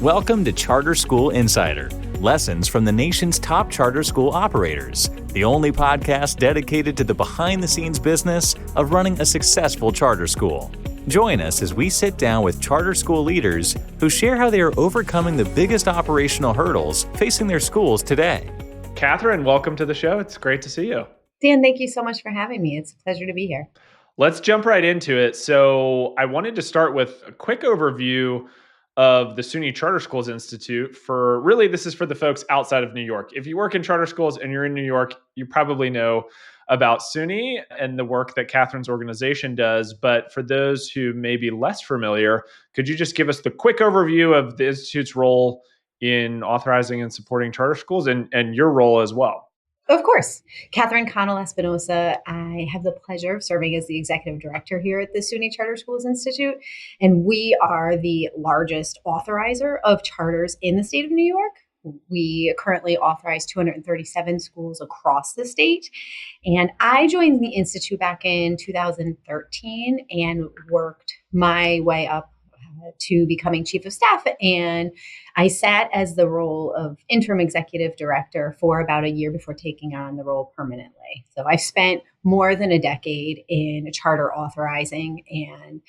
Welcome to Charter School Insider, lessons from the nation's top charter school operators, the only podcast dedicated to the behind-the-scenes business of running a successful charter school. Join us as we sit down with charter school leaders who share how they are overcoming the biggest operational hurdles facing their schools today. Kathryn, welcome to the show. It's great to see you. Dan, thank you so much for having me. It's a pleasure to be here. Let's jump right into it. So I wanted to start with a quick overview of the SUNY Charter Schools Institute. This is for the folks outside of New York. If you work in charter schools and you're in New York, you probably know about SUNY and the work that Kathryn's organization does. But for those who may be less familiar, could you just give us the quick overview of the Institute's role in authorizing and supporting charter schools and your role as well? Of course. Kathryn Connell-Espinosa. I have the pleasure of serving as the executive director here at the SUNY Charter Schools Institute. And we are the largest authorizer of charters in the state of New York. We currently authorize 237 schools across the state. And I joined the Institute back in 2013 and worked my way up to becoming chief of staff. And I sat as the role of interim executive director for about a year before taking on the role permanently. So I've spent more than a decade in charter authorizing and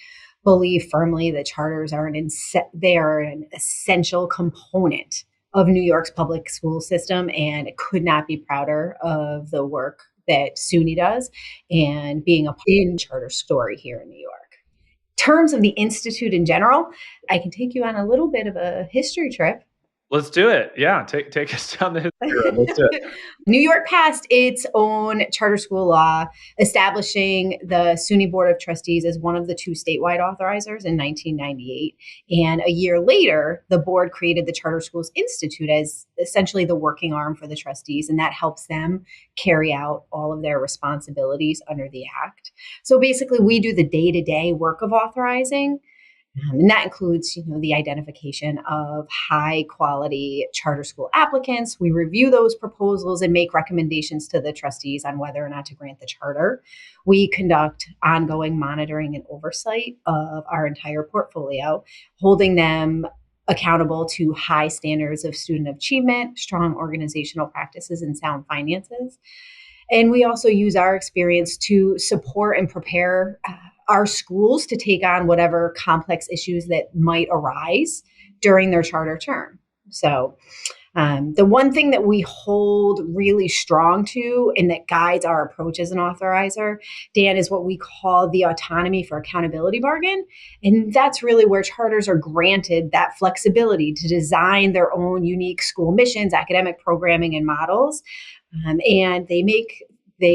believe firmly that charters are they are an essential component of New York's public school system, and could not be prouder of the work that SUNY does and being a part of the charter story here in New York. Terms of the Institute in general, I can take you on a little bit of a history trip. Let's do it. Yeah, take us down the history road. Let's do it. New York passed its own charter school law, establishing the SUNY Board of Trustees as one of the two statewide authorizers in 1998. And a year later, the board created the Charter Schools Institute as essentially the working arm for the trustees, and that helps them carry out all of their responsibilities under the Act. So basically, we do the day-to-day work of authorizing. And that includes, the identification of high quality charter school applicants. We review those proposals and make recommendations to the trustees on whether or not to grant the charter. We conduct ongoing monitoring and oversight of our entire portfolio, holding them accountable to high standards of student achievement, strong organizational practices, and sound finances. And we also use our experience to support and prepare our schools to take on whatever complex issues that might arise during their charter term. So the one thing that we hold really strong to and that guides our approach as an authorizer, Dan, is what we call the autonomy for accountability bargain. And that's really where charters are granted that flexibility to design their own unique school missions, academic programming, and models. And they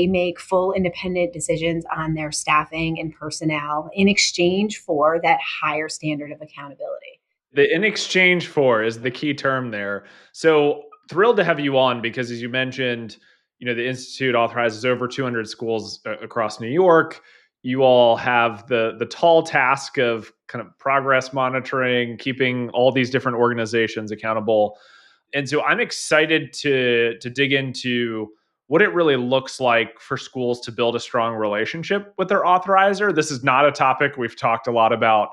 make full independent decisions on their staffing and personnel in exchange for that higher standard of accountability. The in exchange for is the key term there. So thrilled to have you on because, as you mentioned, the Institute authorizes over 200 schools across New York. You all have the tall task of kind of progress monitoring, keeping all these different organizations accountable. And so I'm excited to dig into what it really looks like for schools to build a strong relationship with their authorizer. This is not a topic we've talked a lot about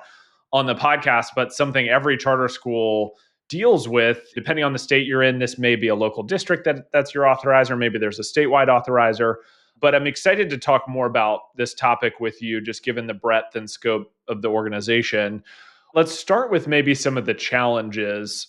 on the podcast, but something every charter school deals with. Depending on the state you're in, this may be a local district that's your authorizer. Maybe there's a statewide authorizer. But I'm excited to talk more about this topic with you, just given the breadth and scope of the organization. Let's start with maybe some of the challenges,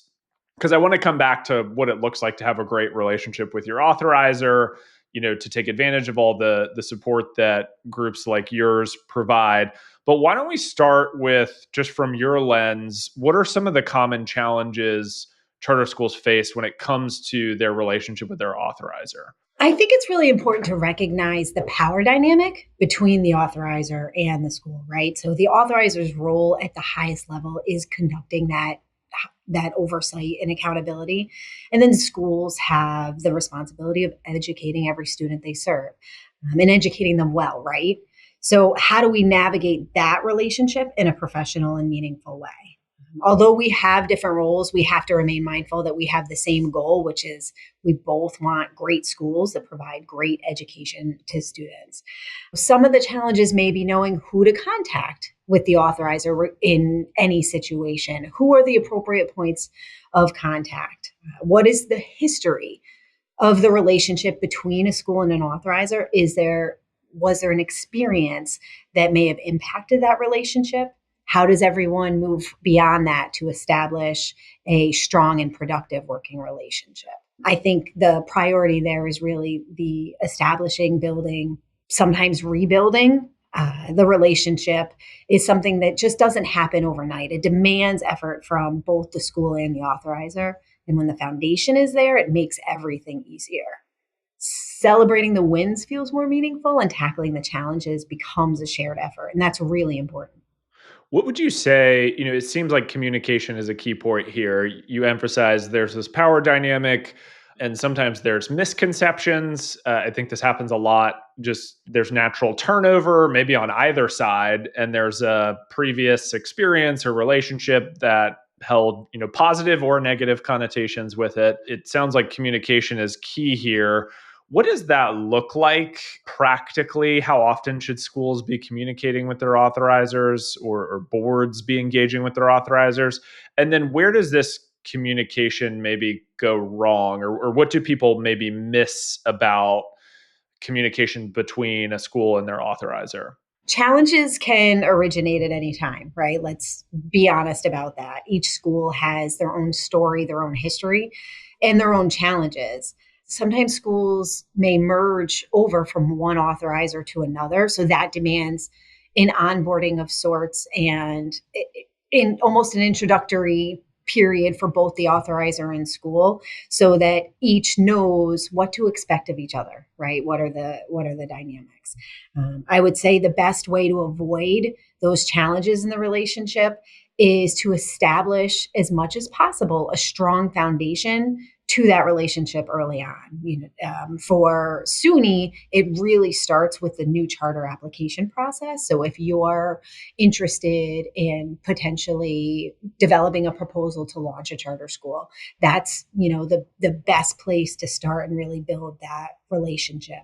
because I want to come back to what it looks like to have a great relationship with your authorizer, to take advantage of all the support that groups like yours provide. But why don't we start with, just from your lens, what are some of the common challenges charter schools face when it comes to their relationship with their authorizer? I think it's really important to recognize the power dynamic between the authorizer and the school, right? So the authorizer's role at the highest level is conducting that oversight and accountability. And then schools have the responsibility of educating every student they serve and educating them well, right? So how do we navigate that relationship in a professional and meaningful way? Although we have different roles, we have to remain mindful that we have the same goal, which is we both want great schools that provide great education to students. Some of the challenges may be knowing who to contact with the authorizer in any situation. Who are the appropriate points of contact? What is the history of the relationship between a school and an authorizer? Was there an experience that may have impacted that relationship? How does everyone move beyond that to establish a strong and productive working relationship? I think the priority there is really the establishing, building, sometimes rebuilding. The relationship is something that just doesn't happen overnight. It demands effort from both the school and the authorizer. And when the foundation is there, it makes everything easier. Celebrating the wins feels more meaningful, and tackling the challenges becomes a shared effort. And that's really important. What would you say, it seems like communication is a key point here. You emphasize there's this power dynamic and sometimes there's misconceptions. I think this happens a lot. Just there's natural turnover, maybe on either side, and there's a previous experience or relationship that held, positive or negative connotations with it. It sounds like communication is key here. What does that look like practically? How often should schools be communicating with their authorizers or boards be engaging with their authorizers? And then where does this communication maybe go wrong? Or what do people maybe miss about communication between a school and their authorizer? Challenges can originate at any time, right? Let's be honest about that. Each school has their own story, their own history, and their own challenges. Sometimes schools may merge over from one authorizer to another. So that demands an onboarding of sorts and in almost an introductory period for both the authorizer and school, so that each knows what to expect of each other, right? What are the dynamics? I would say the best way to avoid those challenges in the relationship is to establish as much as possible a strong foundation to that relationship early on. For SUNY, it really starts with the new charter application process. So if you're interested in potentially developing a proposal to launch a charter school, that's the best place to start and really build that relationship.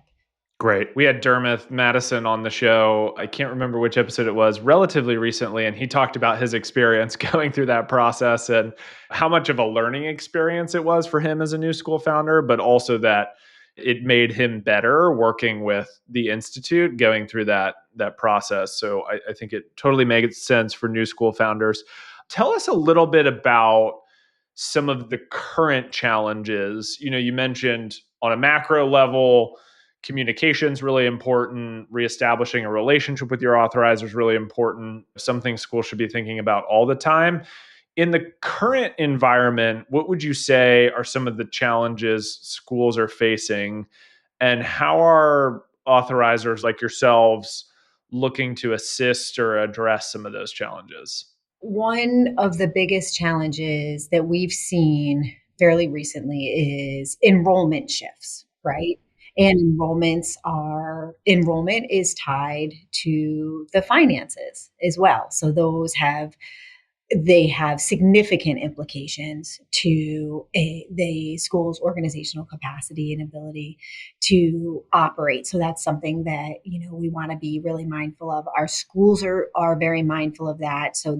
Great. We had Dermot Madison on the show. I can't remember which episode it was, relatively recently, and he talked about his experience going through that process and how much of a learning experience it was for him as a new school founder, but also that it made him better working with the Institute going through that process. So I think it totally makes sense for new school founders. Tell us a little bit about some of the current challenges. You mentioned on a macro level, communication is really important. Reestablishing a relationship with your authorizer is really important. Something schools should be thinking about all the time. In the current environment, what would you say are some of the challenges schools are facing, and how are authorizers like yourselves looking to assist or address some of those challenges? One of the biggest challenges that we've seen fairly recently is enrollment shifts, right? And enrollment is tied to the finances as well. So they have significant implications to the school's organizational capacity and ability to operate. So that's something that we want to be really mindful of. Our schools are very mindful of that. So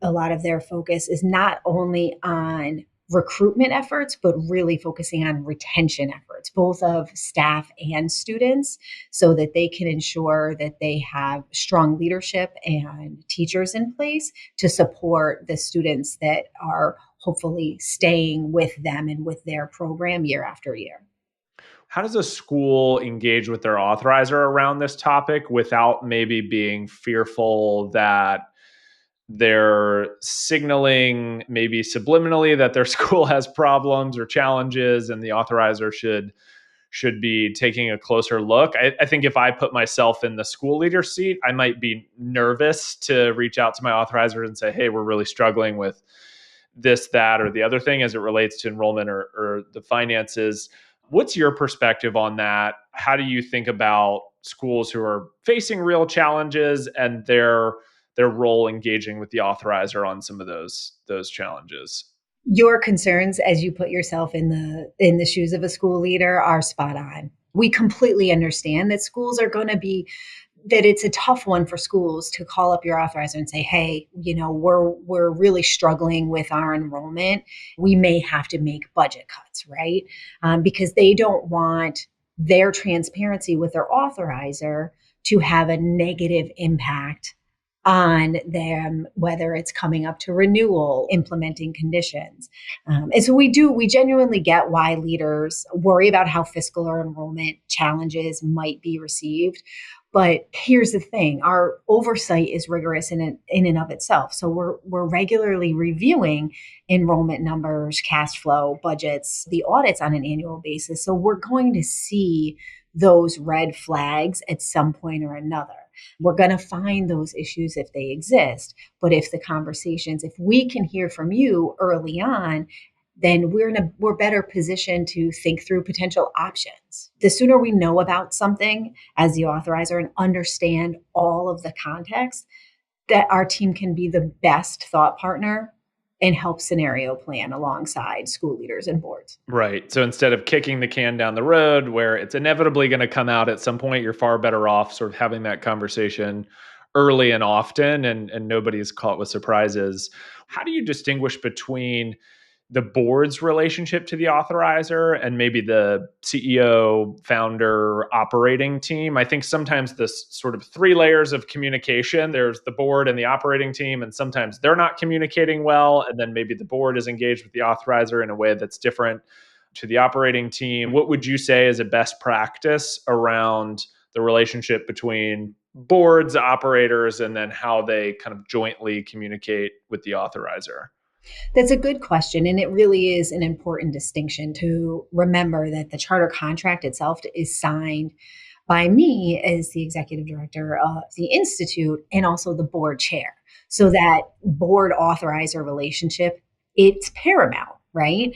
a lot of their focus is not only on recruitment efforts, but really focusing on retention efforts, both of staff and students, so that they can ensure that they have strong leadership and teachers in place to support the students that are hopefully staying with them and with their program year after year. How does a school engage with their authorizer around this topic without maybe being fearful that they're signaling maybe subliminally that their school has problems or challenges and the authorizer should be taking a closer look? I think if I put myself in the school leader seat, I might be nervous to reach out to my authorizer and say, hey, we're really struggling with this, that, or the other thing as it relates to enrollment or the finances. What's your perspective on that? How do you think about schools who are facing real challenges and they're their role engaging with the authorizer on some of those challenges? Your concerns as you put yourself in the shoes of a school leader are spot on. We completely understand that schools are going to be that it's a tough one for schools to call up your authorizer and say, hey, we're really struggling with our enrollment. We may have to make budget cuts, right? Because they don't want their transparency with their authorizer to have a negative impact on them, whether it's coming up to renewal, implementing conditions. And so we genuinely get why leaders worry about how fiscal or enrollment challenges might be received. But here's the thing, our oversight is rigorous in and of itself. So we're regularly reviewing enrollment numbers, cash flow, budgets, the audits on an annual basis. So we're going to see those red flags at some point or another. We're going to find those issues if they exist. But if we can hear from you early on, then we're better positioned to think through potential options. The sooner we know about something as the authorizer and understand all of the context, that our team can be the best thought partner and help scenario plan alongside school leaders and boards. Right. So instead of kicking the can down the road where it's inevitably going to come out at some point, you're far better off sort of having that conversation early and often, and nobody's caught with surprises. How do you distinguish between the board's relationship to the authorizer and maybe the CEO, founder, operating team? I think sometimes this sort of three layers of communication, there's the board and the operating team, and sometimes they're not communicating well. And then maybe the board is engaged with the authorizer in a way that's different to the operating team. What would you say is a best practice around the relationship between boards, operators, and then how they kind of jointly communicate with the authorizer? That's a good question. And it really is an important distinction to remember that the charter contract itself is signed by me as the executive director of the Institute and also the board chair. So that board authorizer relationship, it's paramount, right?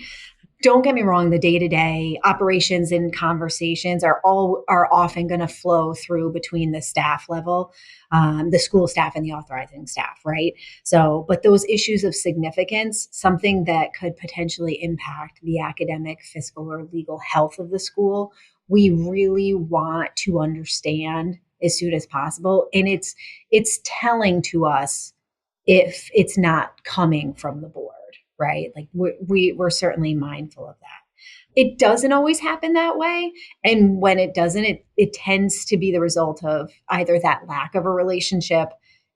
Don't get me wrong, the day-to-day operations and conversations are often going to flow through between the staff level, the school staff and the authorizing staff, right? So, but those issues of significance, something that could potentially impact the academic, fiscal, or legal health of the school, we really want to understand as soon as possible. And it's telling to us if it's not coming from the board. Right? Like we're certainly mindful of that. It doesn't always happen that way. And when it doesn't, it tends to be the result of either that lack of a relationship,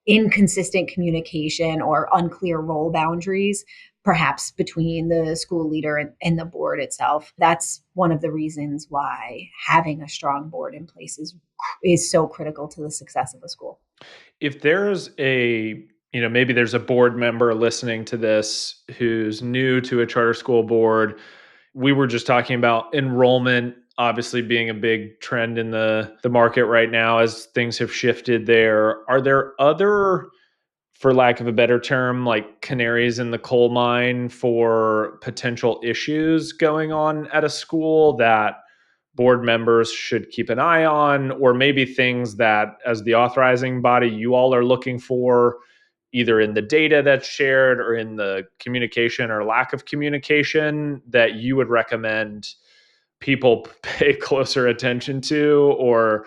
inconsistent communication, or unclear role boundaries, perhaps between the school leader and the board itself. That's one of the reasons why having a strong board in place is so critical to the success of a school. If there's maybe there's a board member listening to this who's new to a charter school board. We were just talking about enrollment obviously being a big trend in the market right now as things have shifted there. Are there other, for lack of a better term, like canaries in the coal mine for potential issues going on at a school that board members should keep an eye on, or maybe things that as the authorizing body you all are looking for either in the data that's shared or in the communication or lack of communication that you would recommend people pay closer attention to or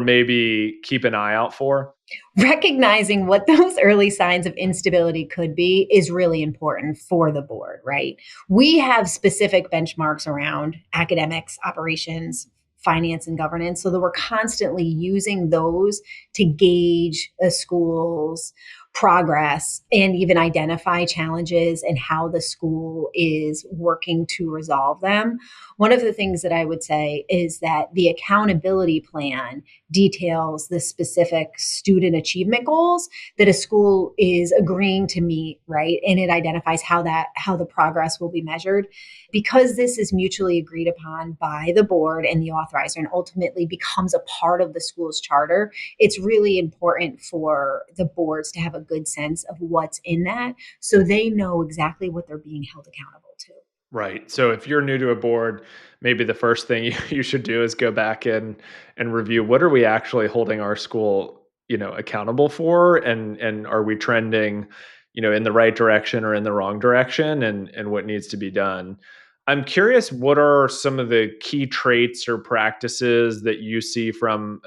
maybe keep an eye out for? Recognizing what those early signs of instability could be is really important for the board, right? We have specific benchmarks around academics, operations, finance, and governance, so that we're constantly using those to gauge a school's progress and even identify challenges and how the school is working to resolve them. One of the things that I would say is that the accountability plan details the specific student achievement goals that a school is agreeing to meet, right? And it identifies how the progress will be measured. Because this is mutually agreed upon by the board and the authorizer and ultimately becomes a part of the school's charter, it's really important for the boards to have a good sense of what's in that so they know exactly what they're being held accountable to. Right. So if you're new to a board, maybe the first thing you should do is go back and review what are we actually holding our school accountable for, and are we trending, in the right direction or in the wrong direction, and what needs to be done. I'm curious, what are some of the key traits or practices that you see from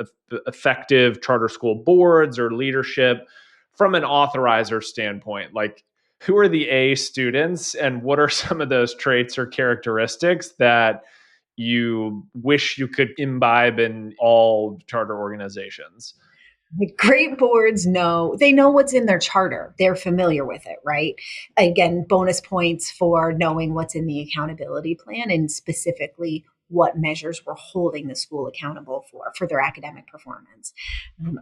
effective charter school boards or leadership from an authorizer standpoint? Like, who are the A students, and what are some of those traits or characteristics that you wish you could imbibe in all charter organizations? The great boards they know what's in their charter. They're familiar with it, right? Again, bonus points for knowing what's in the accountability plan and specifically what measures we're holding the school accountable for their academic performance.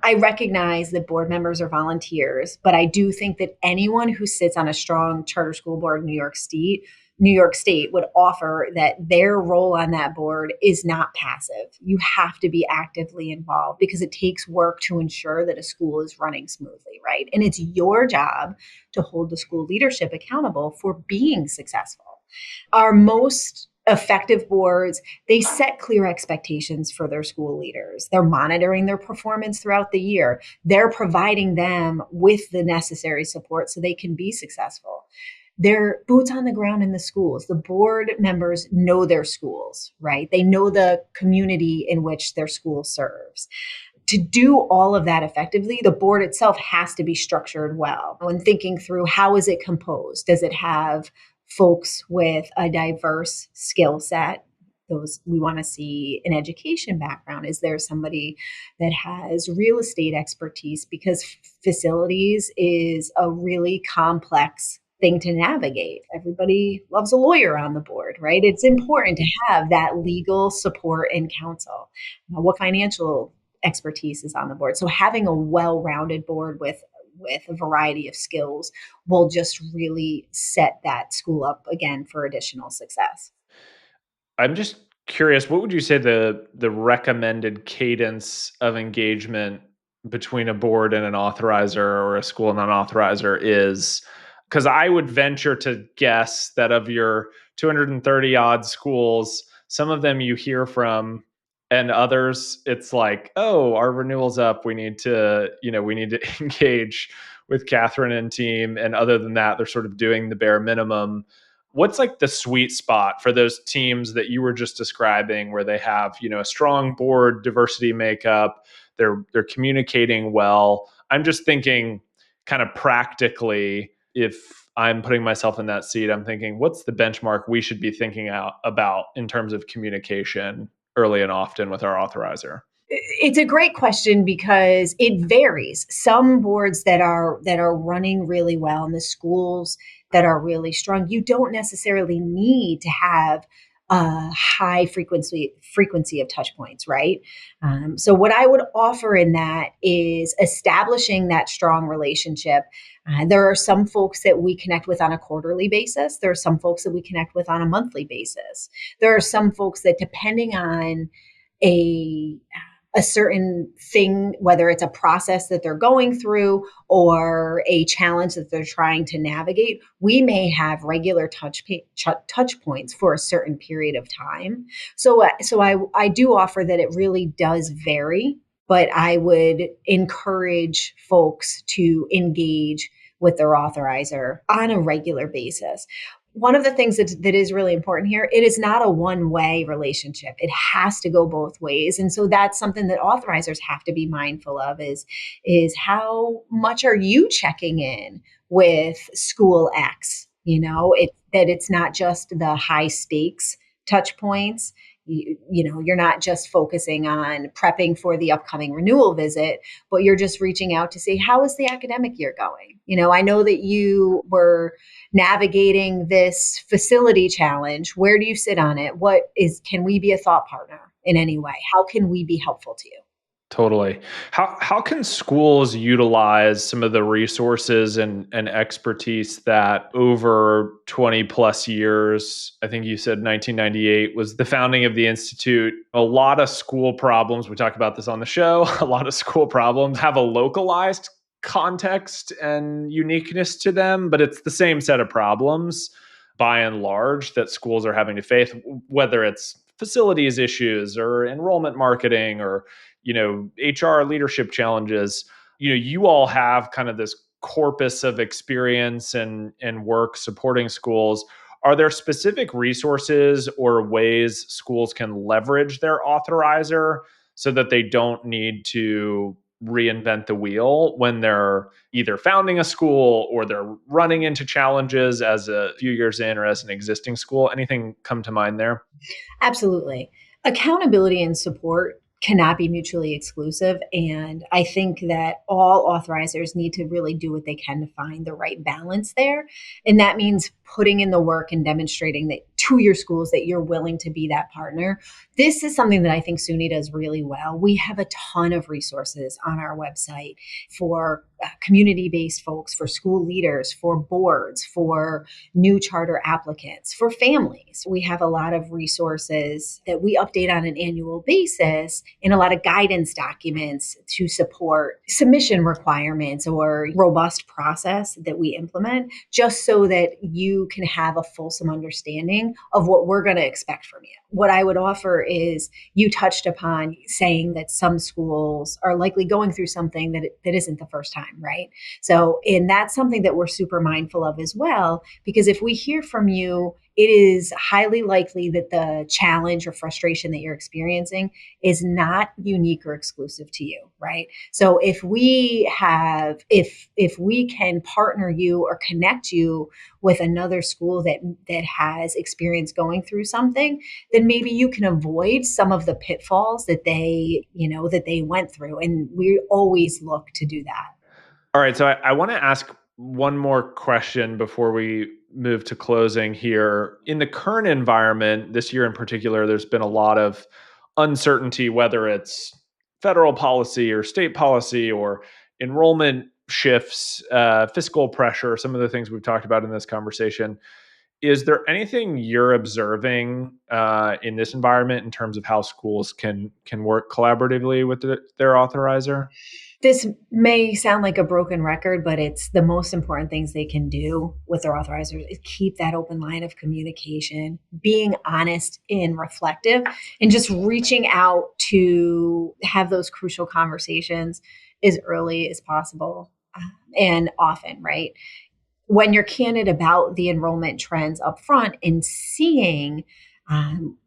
I recognize that board members are volunteers, but I do think that anyone who sits on a strong charter school board in New York State would offer that their role on that board is not passive. You have to be actively involved because it takes work to ensure that a school is running smoothly, right? And it's your job to hold the school leadership accountable for being successful. Our most effective boards, they set clear expectations for their school leaders. They're monitoring their performance throughout the year. They're providing them with the necessary support so they can be successful. They're boots on the ground in the schools. The board members know their schools, right? They know the community in which their school serves. To do all of that effectively, the board itself has to be structured well. When thinking through, how is it composed? Does it have folks with a diverse skill set? Those we want to see an education background. Is there somebody that has real estate expertise? Because facilities is a really complex thing to navigate. Everybody loves a lawyer on the board, right? It's important to have that legal support and counsel. What financial expertise is on the board? So having a well-rounded board with a variety of skills will just really set that school up again for additional success. I'm just curious, what would you say the recommended cadence of engagement between a board and an authorizer, or a school and an authorizer, is? Because I would venture to guess that of your 230 odd schools, some of them you hear from, and others it's like, oh, our renewal's up. We need to engage with Kathryn and team. And other than that, they're sort of doing the bare minimum. What's like the sweet spot for those teams that you were just describing, where they have, a strong board diversity makeup, they're communicating well? I'm just thinking kind of practically, if I'm putting myself in that seat, I'm thinking, what's the benchmark we should be thinking about in terms of communication early and often with our authorizer? It's a great question because it varies. Some boards that are running really well in the schools that are really strong, you don't necessarily need to have a high frequency of touch points, right? So what I would offer in that is establishing that strong relationship. There are some folks that we connect with on a quarterly basis. There are some folks that we connect with on a monthly basis. There are some folks that, depending on a certain thing, whether it's a process that they're going through or a challenge that they're trying to navigate, we may have regular touch points for a certain period of time. So I do offer that it really does vary, but I would encourage folks to engage with their authorizer on a regular basis. One of the things that is really important here, it is not a one-way relationship. It has to go both ways. And so that's something that authorizers have to be mindful of is how much are you checking in with school X? That it's not just the high stakes touch points. You're not just focusing on prepping for the upcoming renewal visit, but you're just reaching out to see, how is the academic year going? I know that you were navigating this facility challenge. Where do you sit on it? Can we be a thought partner in any way? How can we be helpful to you? Totally. How can schools utilize some of the resources and expertise that over 20 plus years, I think you said 1998 was the founding of the Institute. A lot of school problems, we talked about this on the show, a lot of school problems have a localized context and uniqueness to them, but it's the same set of problems by and large that schools are having to face, whether it's facilities issues or enrollment marketing or HR leadership challenges. you all have kind of this corpus of experience and work supporting schools. Are there specific resources or ways schools can leverage their authorizer so that they don't need to reinvent the wheel when they're either founding a school or they're running into challenges as a few years in or as an existing school? Anything come to mind there? Absolutely. Accountability and support cannot be mutually exclusive. And I think that all authorizers need to really do what they can to find the right balance there. And that means putting in the work and demonstrating that to your schools that you're willing to be that partner. This is something that I think SUNY does really well. We have a ton of resources on our website for community-based folks, for school leaders, for boards, for new charter applicants, for families. We have a lot of resources that we update on an annual basis and a lot of guidance documents to support submission requirements or robust process that we implement, just so that you can have a fulsome understanding of what we're going to expect from you. What I would offer is, you touched upon saying that some schools are likely going through something that isn't the first time, right? So, and that's something that we're super mindful of as well, because if we hear from you, it is highly likely that the challenge or frustration that you're experiencing is not unique or exclusive to you, right? So if we can partner you or connect you with another school that has experience going through something, then maybe you can avoid some of the pitfalls that they went through. And we always look to do that. All right. So I want to ask one more question before we move to closing here. In the current environment, this year in particular, there's been a lot of uncertainty, whether it's federal policy or state policy or enrollment shifts, fiscal pressure, some of the things we've talked about in this conversation. Is there anything you're observing in this environment in terms of how schools can work collaboratively with their authorizer? This may sound like a broken record, but it's the most important things they can do with their authorizers is keep that open line of communication, being honest and reflective, and just reaching out to have those crucial conversations as early as possible and often, right? When you're candid about the enrollment trends up front and seeing,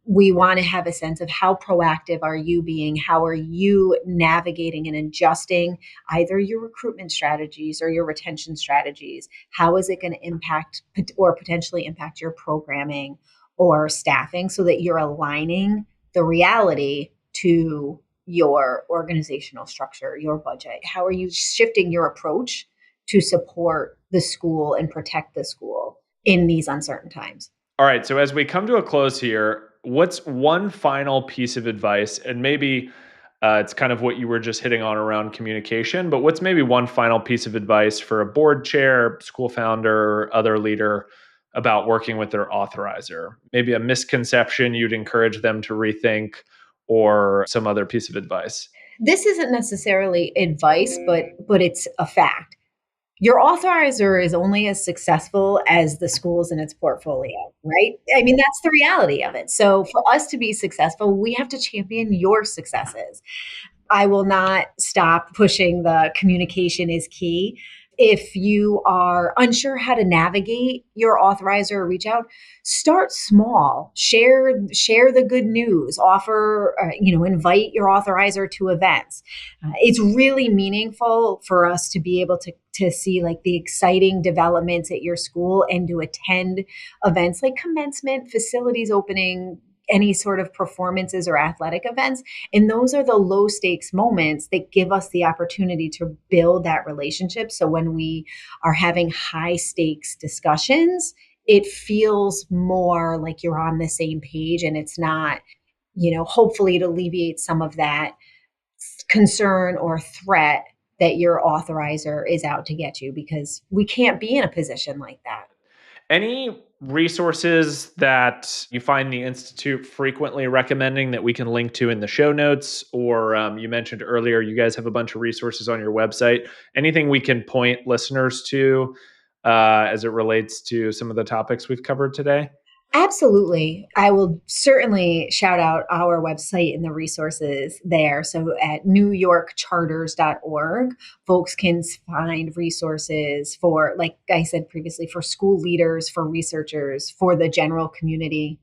we want to have a sense of how proactive are you being? How are you navigating and adjusting either your recruitment strategies or your retention strategies? How is it going to impact or potentially impact your programming or staffing so that you're aligning the reality to your organizational structure, your budget? How are you shifting your approach to support the school and protect the school in these uncertain times? All right. So as we come to a close here, what's one final piece of advice? And maybe it's kind of what you were just hitting on around communication, but what's maybe one final piece of advice for a board chair, school founder, or other leader about working with their authorizer? Maybe a misconception you'd encourage them to rethink, or some other piece of advice. This isn't necessarily advice, but it's a fact. Your authorizer is only as successful as the schools in its portfolio, right? I mean, that's the reality of it. So for us to be successful, we have to champion your successes. I will not stop pushing the communication is key. If you are unsure how to navigate your authorizer or reach out, start small. Share the good news. Offer, invite your authorizer to events. It's really meaningful for us to be able to see like the exciting developments at your school and to attend events like commencement, facilities opening, any sort of performances or athletic events. And those are the low stakes moments that give us the opportunity to build that relationship. So when we are having high stakes discussions, it feels more like you're on the same page, and it's not, hopefully it alleviates some of that concern or threat that your authorizer is out to get you, because we can't be in a position like that. Any resources that you find the Institute frequently recommending that we can link to in the show notes? Or you mentioned earlier, you guys have a bunch of resources on your website. Anything we can point listeners to as it relates to some of the topics we've covered today? Absolutely. I will certainly shout out our website and the resources there. So at newyorkcharters.org, folks can find resources for, like I said previously, for school leaders, for researchers, for the general community,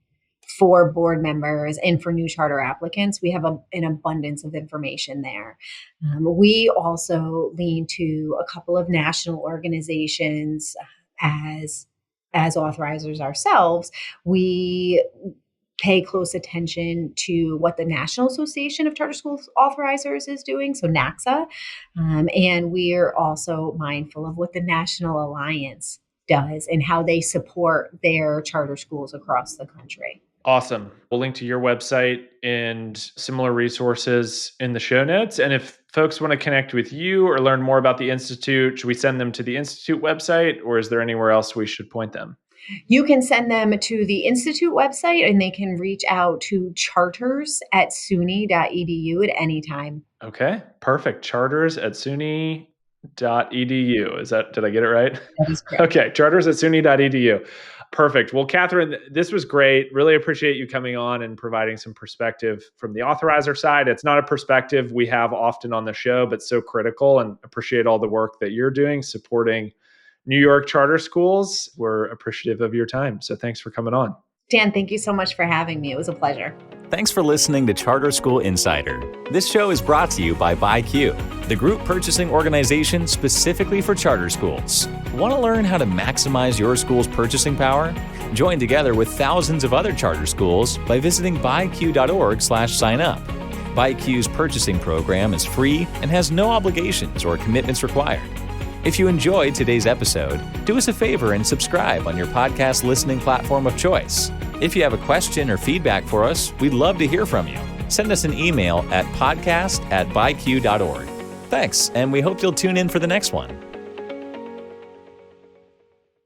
for board members, and for new charter applicants. We have an abundance of information there. We also lean to a couple of national organizations as authorizers ourselves. We pay close attention to what the National Association of Charter Schools Authorizers is doing, so NACSA, and we're also mindful of what the National Alliance does and how they support their charter schools across the country. Awesome. We'll link to your website and similar resources in the show notes. And if folks want to connect with you or learn more about the Institute, should we send them to the Institute website, or is there anywhere else we should point them? You can send them to the Institute website, and they can reach out to charters@suny.edu at any time. Okay, perfect. Charters@suny.edu. Did I get it right? That is correct. Okay, charters@suny.edu. Perfect. Well, Kathryn, this was great. Really appreciate you coming on and providing some perspective from the authorizer side. It's not a perspective we have often on the show, but so critical, and appreciate all the work that you're doing supporting New York charter schools. We're appreciative of your time. So thanks for coming on. Dan, thank you so much for having me. It was a pleasure. Thanks for listening to Charter School Insider. This show is brought to you by BuyQ, the group purchasing organization specifically for charter schools. Want to learn how to maximize your school's purchasing power? Join together with thousands of other charter schools by visiting buyq.org/sign up. BuyQ's purchasing program is free and has no obligations or commitments required. If you enjoyed today's episode, do us a favor and subscribe on your podcast listening platform of choice. If you have a question or feedback for us, we'd love to hear from you. Send us an email at podcast@byq.org. Thanks, and we hope you'll tune in for the next one.